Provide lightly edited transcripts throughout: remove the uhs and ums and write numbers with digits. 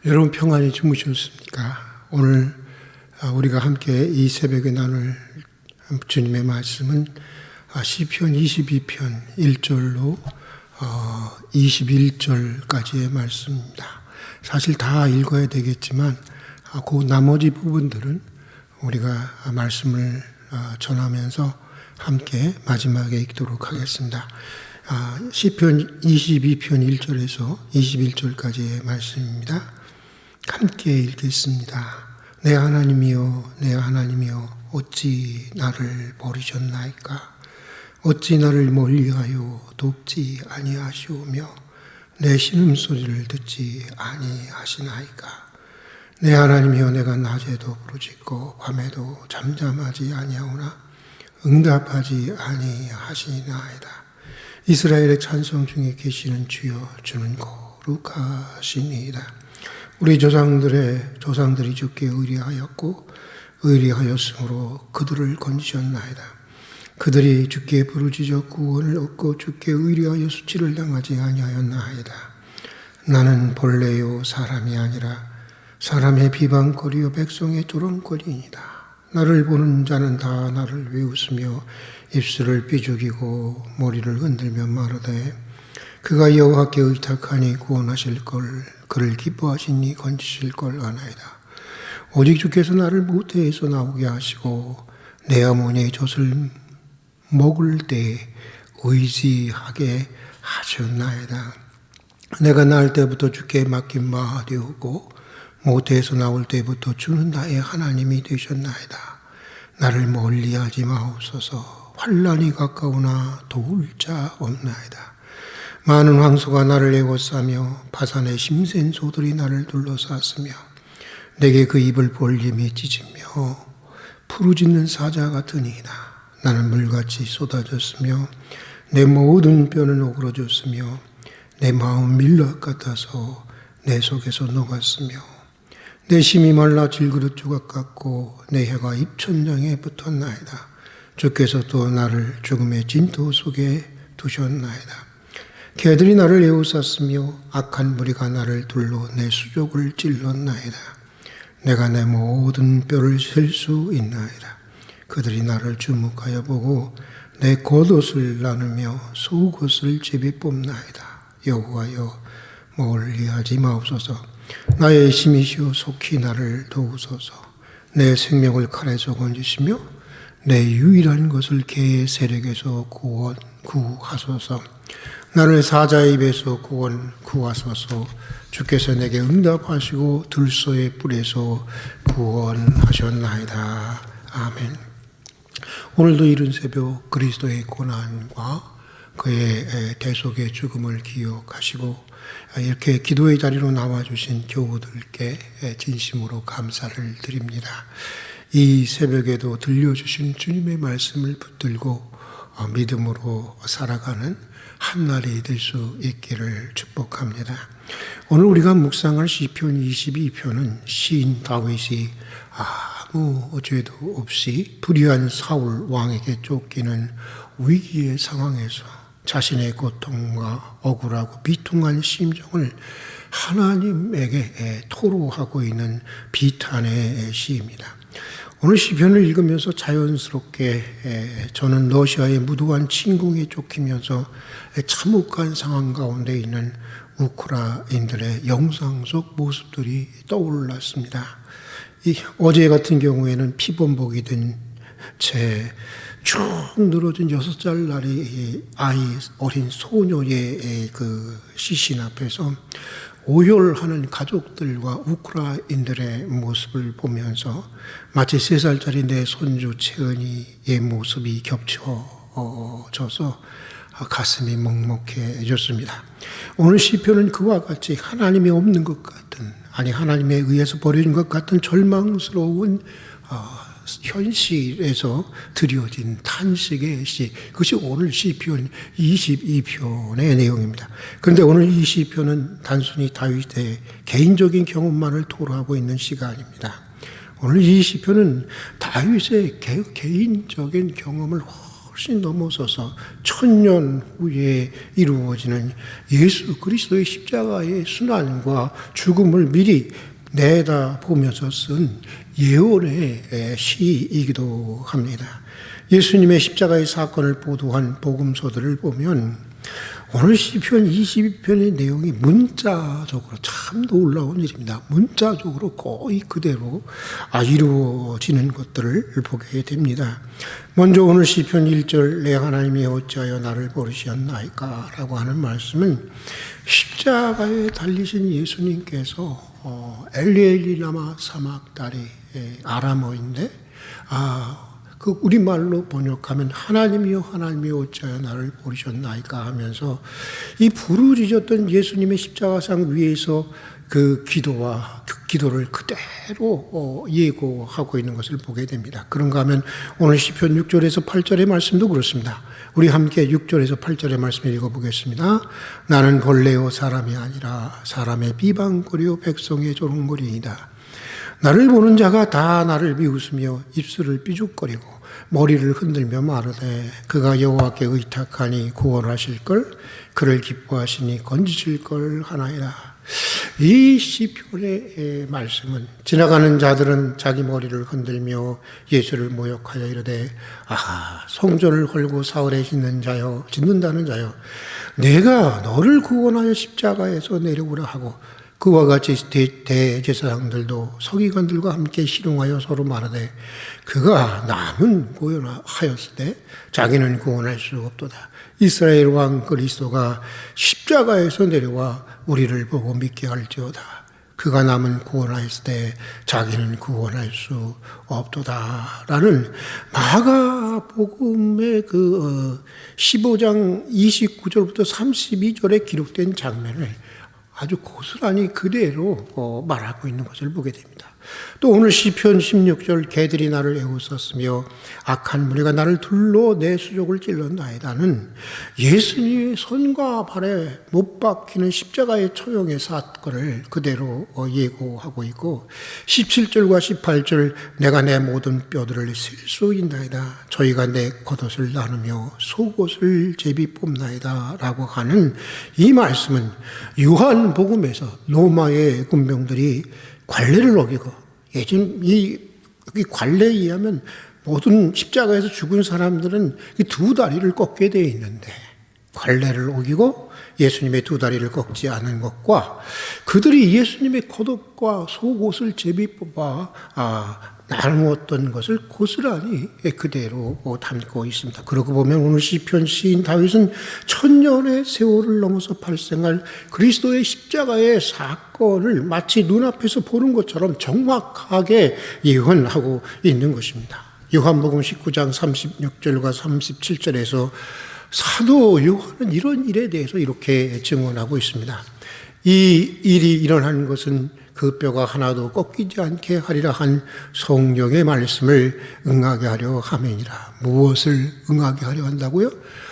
여러분 평안히 주무셨습니까? 오늘 우리가 함께 이 새벽에 나눌 주님의 말씀은 시편 22편 1절로 21절까지의 말씀입니다. 사실 다 읽어야 되겠지만 그 나머지 부분들은 우리가 말씀을 전하면서 함께 마지막에 읽도록 하겠습니다. 시편 22편 1절에서 21절까지의 말씀입니다. 함께 읽겠습니다. 내 하나님이여, 내 하나님이여, 어찌 나를 버리셨나이까? 어찌 나를 멀리하여 돕지 아니하시오며 내 신음소리를 듣지 아니하시나이까? 내 하나님이여, 내가 낮에도 부르짖고 밤에도 잠잠하지 아니하오나 응답하지 아니하시나이다. 이스라엘의 찬송 중에 계시는 주여, 주는 거룩하시니이다. 우리 조상들이 주께 의리하였고 의리하였으므로 그들을 건지셨나이다. 그들이 주께 부르짖어 구원을 얻고 주께 의리하여 수치를 당하지 아니하였나이다. 나는 본래요 사람이 아니라 사람의 비방거리요 백성의 조롱거리이다. 나를 보는 자는 다 나를 외우으며 입술을 삐죽이고 머리를 흔들며 말하되 그가 여호와께 의탁하니 구원하실 걸, 그를 기뻐하시니 건지실 걸 아나이다. 오직 주께서 나를 모태에서 나오게 하시고 내 어머니의 젖을 먹을 때 의지하게 하셨나이다. 내가 낳을 때부터 주께 맡긴 바 되었고 모태에서 나올 때부터 주는 나의 하나님이 되셨나이다. 나를 멀리하지 마옵소서. 환난이 가까우나 도울 자 없나이다. 많은 황소가 나를 에워싸며 바산의 심센 소들이 나를 둘러쌌으며 내게 그 입을 벌림이 찢으며 부르짖는 사자 같으니이다. 나는 물같이 쏟아졌으며 내 모든 뼈는 오그러졌으며 내 마음 밀랍 같아서 내 속에서 녹았으며 내 심이 말라 질그릇 조각 같고 내 혀가 입천장에 붙었나이다. 주께서 또 나를 죽음의 진토 속에 두셨나이다. 개들이 나를 에워쌌으며 악한 무리가 나를 둘러 내 수족을 찔렀나이다. 내가 내 모든 뼈를 셀 수 있나이다. 그들이 나를 주목하여 보고 내 겉옷을 나누며 속옷을 제비 뽑나이다. 여호와여, 멀리하지 마옵소서. 나의 힘이시오 속히 나를 도우소서. 내 생명을 칼에서 건지시며 내 유일한 것을 개의 세력에서 구하소서. 나를 사자의 입에서 구하소서. 주께서 내게 응답하시고 들소의 뿔에서 구원하셨나이다. 아멘. 오늘도 이른 새벽 그리스도의 고난과 그의 대속의 죽음을 기억하시고 이렇게 기도의 자리로 나와주신 교우들께 진심으로 감사를 드립니다. 이 새벽에도 들려주신 주님의 말씀을 붙들고 믿음으로 살아가는 한날이 될 수 있기를 축복합니다. 오늘 우리가 묵상할 시편 22편은 시인 다윗이 아무 죄도 없이 불의한 사울 왕에게 쫓기는 위기의 상황에서 자신의 고통과 억울하고 비통한 심정을 하나님에게 토로하고 있는 비탄의 시입니다. 오늘 시편을 읽으면서 자연스럽게 저는 러시아의 무도한 침공에 쫓기면서 참혹한 상황 가운데 있는 우크라이나인들의 영상 속 모습들이 떠올랐습니다. 어제 같은 경우에는 피범벅이 된 채 쭉 늘어진 6살짜리 어린 소녀의 그 시신 앞에서 오열하는 가족들과 우크라이나인들의 모습을 보면서 마치 3살짜리 내 손주 채은이의 모습이 겹쳐져서 가슴이 먹먹해졌습니다. 오늘 시편은 그와 같이 하나님이 없는 것 같은, 하나님에 의해서 버려진 것 같은 절망스러운 현실에서 드려진 탄식의 시, 그것이 오늘 시편 22편의 내용입니다. 그런데 오늘 이 시편은 단순히 다윗의 개인적인 경험만을 토로하고 있는 시가 아닙니다. 오늘 이 시편은 다윗의 개인적인 경험을 훨씬 넘어서서 1000년 후에 이루어지는 예수 그리스도의 십자가의 순환과 죽음을 미리 내다보면서 쓴 예언의 시이기도 합니다. 예수님의 십자가의 사건을 보도한 복음서들을 보면 오늘 시편 22편의 내용이 문자적으로 참 놀라운 일입니다. 문자적으로 거의 그대로 이루어지는 것들을 보게 됩니다. 먼저 오늘 시편 1절 내 하나님이 어찌하여 나를 버리셨나이까 라고 하는 말씀은 십자가에 달리신 예수님께서 엘리 라마 사막다리 아람어인데 그 우리말로 번역하면 하나님이여 하나님이여 어찌하여 나를 버리셨나이까 하면서 이 부르짖었던 예수님의 십자가상 위에서 그 기도를 그대로 예고하고 있는 것을 보게 됩니다. 그런가 하면 오늘 시편 6절에서 8절의 말씀도 그렇습니다. 우리 함께 6절에서 8절의 말씀을 읽어보겠습니다. 나는 벌레요 사람이 아니라 사람의 비방거리요 백성의 조롱거리이다. 나를 보는 자가 다 나를 비웃으며 입술을 삐죽거리고 머리를 흔들며 마르되 그가 여호와께 의탁하니 구원하실걸 그를 기뻐하시니 건지실걸 하나이다. 이 시편의 말씀은 지나가는 자들은 자기 머리를 흔들며 예수를 모욕하여 이르되 성전을 헐고 사흘에 짓는다는 자여 내가 너를 구원하여 십자가에서 내려오라 하고 그와 같이 대제사장들도 서기관들과 함께 실용하여 서로 말하되 그가 남은 구원하였을 때 자기는 구원할 수 없도다. 이스라엘 왕 그리스도가 십자가에서 내려와 우리를 보고 믿게 할지어다. 그가 남은 구원하였을 때 자기는 구원할 수 없도다. 라는 마가복음의 15장 29절부터 32절에 기록된 장면을 아주 고스란히 그대로 말하고 있는 것을 보게 됩니다. 또 오늘 시편 16절 개들이 나를 에워쌌으며 악한 무리가 나를 둘러 내 수족을 찔렀나이다는 예수님의 손과 발에 못 박히는 십자가의 처형의 사건을 그대로 예고하고 있고 17절과 18절 내가 내 모든 뼈들을 실수 인나이다. 저희가 내 겉옷을 나누며 속옷을 제비 뽑나이다 라고 하는 이 말씀은 요한복음에서 로마의 군병들이 관례를 어기고 예전 이 관례에 의하면 모든 십자가에서 죽은 사람들은 두 다리를 꺾게 되어 있는데 관례를 어기고 예수님의 두 다리를 꺾지 않은 것과 그들이 예수님의 겉옷과 속옷을 제비 뽑아 나누었던 것을 고스란히 그대로 담고 있습니다. 그러고 보면 오늘 시편 시인 다윗은 1000년의 세월을 넘어서 발생할 그리스도의 십자가의 사건을 마치 눈앞에서 보는 것처럼 정확하게 예언하고 있는 것입니다. 요한복음 19장 36절과 37절에서 사도 요한은 이런 일에 대해서 이렇게 증언하고 있습니다. 이 일이 일어난 것은 그 뼈가 하나도 꺾이지 않게 하리라 한 성령의 말씀을 응하게 하려 함이니라. 무엇을 응하게 하려 한다고요?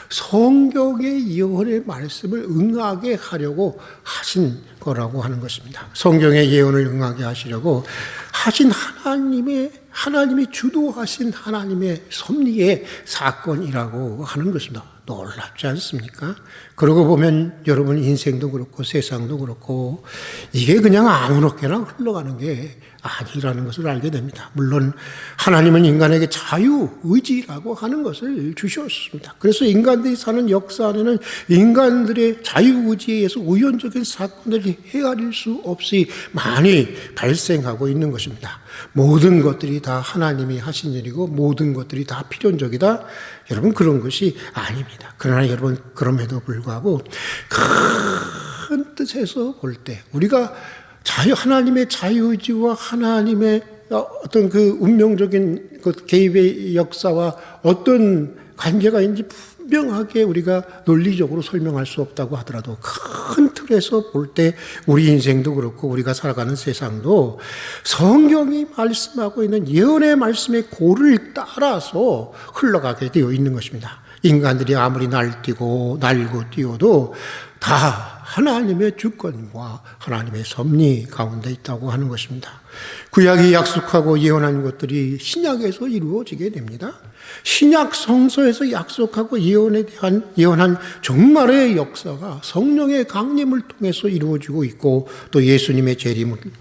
성경의 예언의 말씀을 응하게 하려고 하신 거라고 하는 것입니다. 성경의 예언을 응하게 하시려고 하신 하나님이 주도하신 하나님의 섭리의 사건이라고 하는 것입니다. 놀랍지 않습니까? 그러고 보면 여러분 인생도 그렇고 세상도 그렇고 이게 그냥 아무렇게나 흘러가는 게 아니라는 것을 알게 됩니다. 물론 하나님은 인간에게 자유의지라고 하는 것을 주셨습니다. 그래서 인간들이 사는 역사 안에는 인간들의 자유의지에 의해서 우연적인 사건들이 헤아릴 수 없이 많이 발생하고 있는 것입니다. 모든 것들이 다 하나님이 하신 일이고 모든 것들이 다 필연적이다. 여러분 그런 것이 아닙니다. 그러나 여러분 그럼에도 불구하고 큰 뜻에서 볼 때 우리가 하나님의 자유의지와 하나님의 어떤 그 운명적인 그 개입의 역사와 어떤 관계가 있는지 분명하게 우리가 논리적으로 설명할 수 없다고 하더라도 큰 틀에서 볼 때 우리 인생도 그렇고 우리가 살아가는 세상도 성경이 말씀하고 있는 예언의 말씀의 고를 따라서 흘러가게 되어 있는 것입니다. 인간들이 아무리 날고 뛰어도 다 하나님의 주권과 하나님의 섭리 가운데 있다고 하는 것입니다. 구약이 약속하고 예언한 것들이 신약에서 이루어지게 됩니다. 신약 성서에서 약속하고 예언한 정말의 역사가 성령의 강림을 통해서 이루어지고 있고 또 예수님의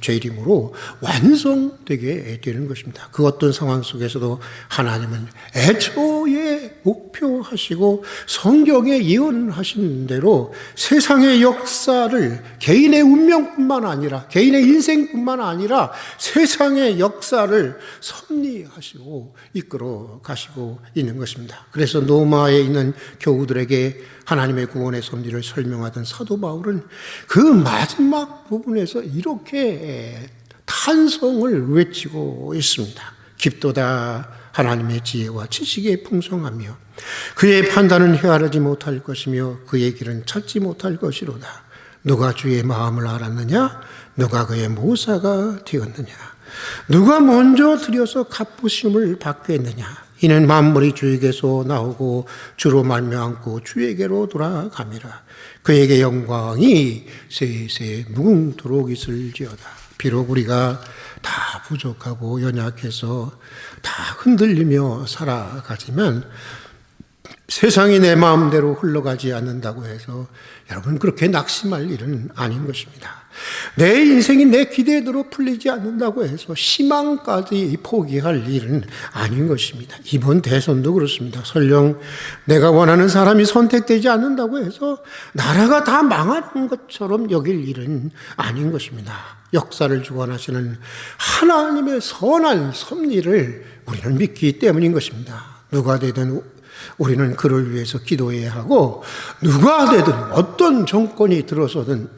재림으로 완성되게 되는 것입니다. 그 어떤 상황 속에서도 하나님은 애초에 목표하시고 성경에 예언하신 대로 세상의 역사를 개인의 운명뿐만 아니라 개인의 인생뿐만 아니라 세상의 역사를 섭리하시고 이끌어 가시고 있는 것입니다. 그래서 로마에 있는 교우들에게 하나님의 구원의 섭리를 설명하던 사도 바울은 그 마지막 부분에서 이렇게 탄성을 외치고 있습니다. 깊도다 하나님의 지혜와 지식의 풍성하며 그의 판단은 헤아리지 못할 것이며 그의 길은 찾지 못할 것이로다. 누가 주의 마음을 알았느냐? 누가 그의 모사가 되었느냐? 누가 먼저 들여서 갚으심을 받게 했느냐? 이는 만물이 주에게서 나오고 주로 말미암고 주에게로 돌아감이라. 그에게 영광이 세세 무궁토록 있을지어다. 비록 우리가 다 부족하고 연약해서 다 흔들리며 살아가지만 세상이 내 마음대로 흘러가지 않는다고 해서 여러분 그렇게 낙심할 일은 아닌 것입니다. 내 인생이 내 기대대로 풀리지 않는다고 해서 희망까지 포기할 일은 아닌 것입니다. 이번 대선도 그렇습니다. 설령 내가 원하는 사람이 선택되지 않는다고 해서 나라가 다 망하는 것처럼 여길 일은 아닌 것입니다. 역사를 주관하시는 하나님의 선한 섭리를 우리는 믿기 때문인 것입니다. 누가 되든 우리는 그를 위해서 기도해야 하고 누가 되든 어떤 정권이 들어서든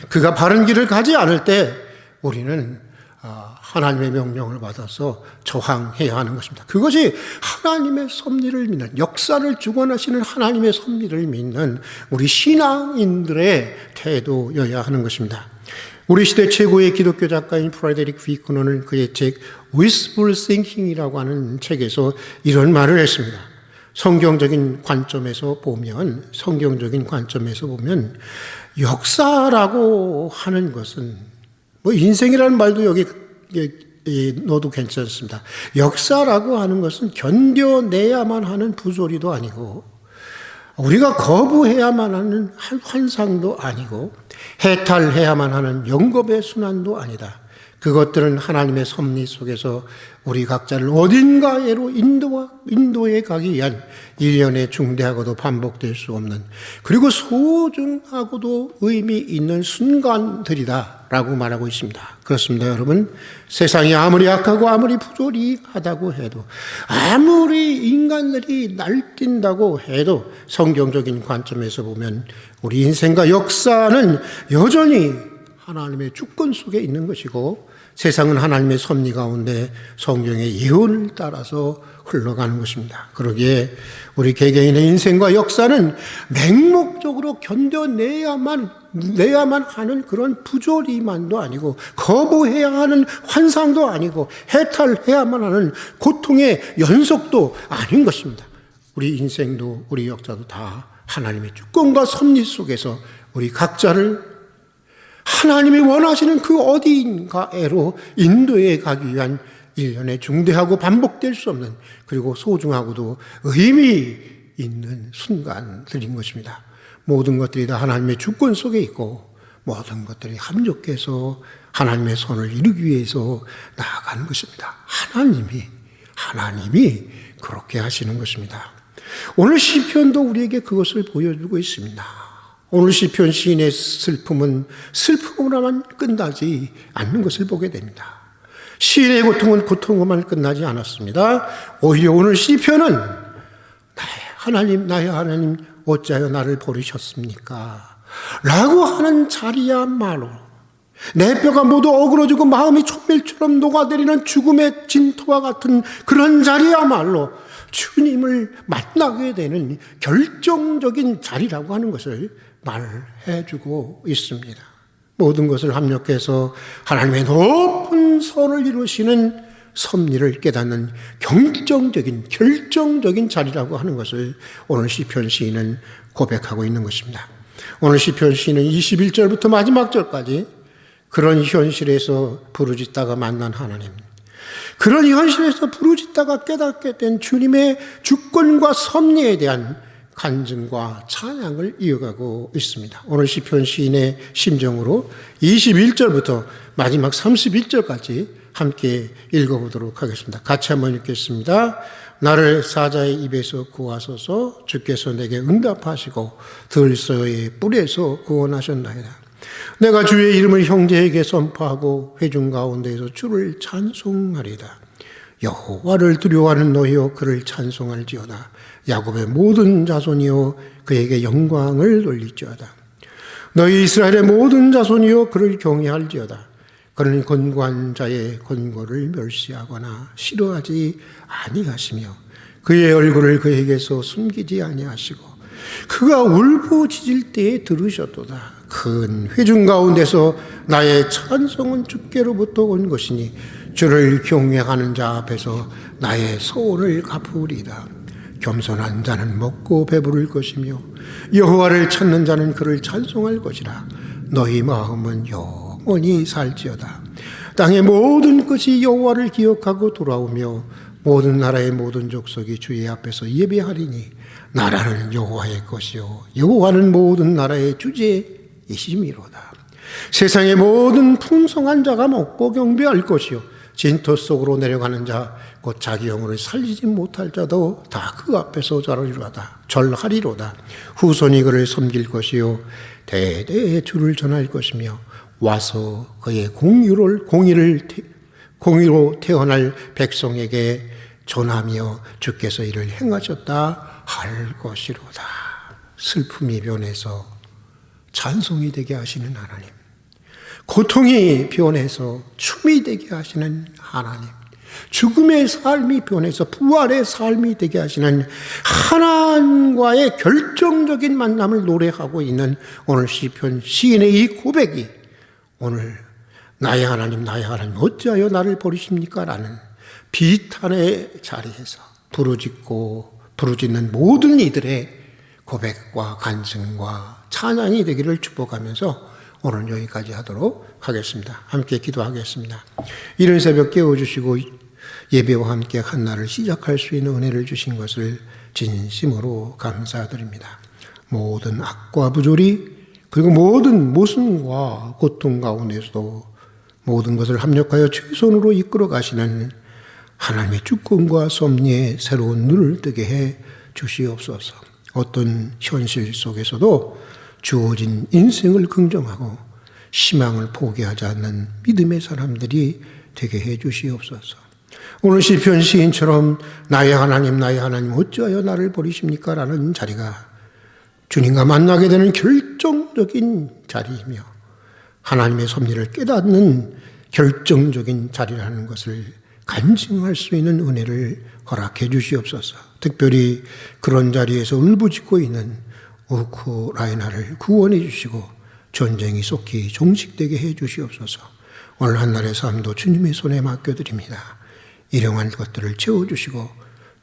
그가 바른 길을 가지 않을 때 우리는 하나님의 명령을 받아서 저항해야 하는 것입니다. 그것이 하나님의 섭리를 믿는 역사를 주관하시는 하나님의 섭리를 믿는 우리 신앙인들의 태도여야 하는 것입니다. 우리 시대 최고의 기독교 작가인 프레데릭 비커너는 그의 책 Wishful Thinking이라고 하는 책에서 이런 말을 했습니다. 성경적인 관점에서 보면 역사라고 하는 것은 인생이라는 말도 여기 넣어도 괜찮습니다. 역사라고 하는 것은 견뎌내야만 하는 부조리도 아니고 우리가 거부해야만 하는 환상도 아니고 해탈해야만 하는 영겁의 순환도 아니다. 그것들은 하나님의 섭리 속에서 우리 각자를 어딘가에로 인도에 가기 위한 일련의 중대하고도 반복될 수 없는 그리고 소중하고도 의미 있는 순간들이다 라고 말하고 있습니다. 그렇습니다, 여러분. 세상이 아무리 악하고 아무리 부조리하다고 해도 아무리 인간들이 날뛴다고 해도 성경적인 관점에서 보면 우리 인생과 역사는 여전히 하나님의 주권 속에 있는 것이고 세상은 하나님의 섭리 가운데 성경의 예언을 따라서 흘러가는 것입니다. 그러기에 우리 개개인의 인생과 역사는 맹목적으로 견뎌내야만 하는 그런 부조리만도 아니고 거부해야 하는 환상도 아니고 해탈해야만 하는 고통의 연속도 아닌 것입니다. 우리 인생도 우리 역사도 다 하나님의 주권과 섭리 속에서 우리 각자를 하나님이 원하시는 그 어디인가에로 인도해 가기 위한 일련의 중대하고 반복될 수 없는 그리고 소중하고도 의미 있는 순간들인 것입니다. 모든 것들이 다 하나님의 주권 속에 있고 모든 것들이 합력해서 하나님의 선을 이루기 위해서 나아가는 것입니다. 하나님이 그렇게 하시는 것입니다. 오늘 시편도 우리에게 그것을 보여주고 있습니다. 오늘 시편 시인의 슬픔은 슬픔으로만 끝나지 않는 것을 보게 됩니다. 시인의 고통은 고통으로만 끝나지 않았습니다. 오히려 오늘 시편은 나의 하나님 어찌하여 나를 버리셨습니까? 라고 하는 자리야말로 내 뼈가 모두 어그러지고 마음이 촛밀처럼 녹아내리는 죽음의 진토와 같은 그런 자리야말로 주님을 만나게 되는 결정적인 자리라고 하는 것을 말해주고 있습니다. 모든 것을 합력해서 하나님의 높은 선을 이루시는 섭리를 깨닫는 결정적인 자리라고 하는 것을 오늘 시편 시인은 고백하고 있는 것입니다. 오늘 시편 시인은 21절부터 마지막 절까지 그런 현실에서 부르짖다가 만난 하나님, 그런 현실에서 부르짖다가 깨닫게 된 주님의 주권과 섭리에 대한 간증과 찬양을 이어가고 있습니다. 오늘 시편 시인의 심정으로 21절부터 마지막 31절까지 함께 읽어보도록 하겠습니다. 같이 한번 읽겠습니다. 나를 사자의 입에서 구하소서. 주께서 내게 응답하시고 들소의 뿔에서 구원하셨나이다. 내가 주의 이름을 형제에게 선포하고 회중 가운데에서 주를 찬송하리다. 여호와를 두려워하는 너희여 그를 찬송할지어다. 야곱의 모든 자손이여 그에게 영광을 돌릴지어다. 너희 이스라엘의 모든 자손이여 그를 경외할지어다. 그는 권고한 자의 권고를 멸시하거나 싫어하지 아니하시며 그의 얼굴을 그에게서 숨기지 아니하시고 그가 울부짖을 때에 들으셨도다. 큰 회중 가운데서 나의 찬송은 주께로부터 온 것이니 주를 경외하는 자 앞에서 나의 소원을 갚으리이다. 겸손한 자는 먹고 배부를 것이며 여호와를 찾는 자는 그를 찬송할 것이라. 너희 마음은 영원히 살지어다. 땅의 모든 것이 여호와를 기억하고 돌아오며 모든 나라의 모든 족속이 주의 앞에서 예배하리니 나라는 여호와의 것이요 여호와는 모든 나라의 주제이심이로다. 세상의 모든 풍성한 자가 먹고 경배할 것이요 진토 속으로 내려가는 자 곧 자기 영혼을 살리지 못할 자도 다 그 앞에서 절하리로다. 후손이 그를 섬길 것이요 대대의 주를 전할 것이며 와서 그의 공의로 태어날 백성에게 전하며 주께서 이를 행하셨다 할 것이로다. 슬픔이 변해서 찬송이 되게 하시는 하나님, 고통이 변해서 춤이 되게 하시는 하나님, 죽음의 삶이 변해서 부활의 삶이 되게 하시는 하나님과의 결정적인 만남을 노래하고 있는 오늘 시편 시인의 이 고백이 오늘 나의 하나님 어찌하여 나를 버리십니까? 라는 비탄의 자리에서 부르짖는 모든 이들의 고백과 간증과 찬양이 되기를 축복하면서 오늘 여기까지 하도록 하겠습니다. 함께 기도하겠습니다. 이른 새벽 깨워주시고 예배와 함께 한 날을 시작할 수 있는 은혜를 주신 것을 진심으로 감사드립니다. 모든 악과 부조리 그리고 모든 모순과 고통 가운데서도 모든 것을 합력하여 최선으로 이끌어 가시는 하나님의 주권과 섭리에 새로운 눈을 뜨게 해 주시옵소서. 어떤 현실 속에서도 주어진 인생을 긍정하고 희망을 포기하지 않는 믿음의 사람들이 되게 해 주시옵소서. 오늘 시편 시인처럼 나의 하나님 어찌하여 나를 버리십니까? 라는 자리가 주님과 만나게 되는 결정적인 자리이며 하나님의 섭리를 깨닫는 결정적인 자리라는 것을 간증할 수 있는 은혜를 허락해 주시옵소서. 특별히 그런 자리에서 울부짖고 있는 우크라이나를 구원해 주시고 전쟁이 속히 종식되게 해 주시옵소서. 오늘 한날의 삶도 주님의 손에 맡겨드립니다. 일용할 것들을 채워주시고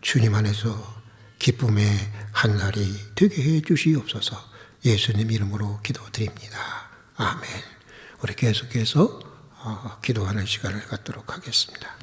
주님 안에서 기쁨의 한날이 되게 해 주시옵소서. 예수님 이름으로 기도드립니다. 아멘. 우리 계속해서 기도하는 시간을 갖도록 하겠습니다.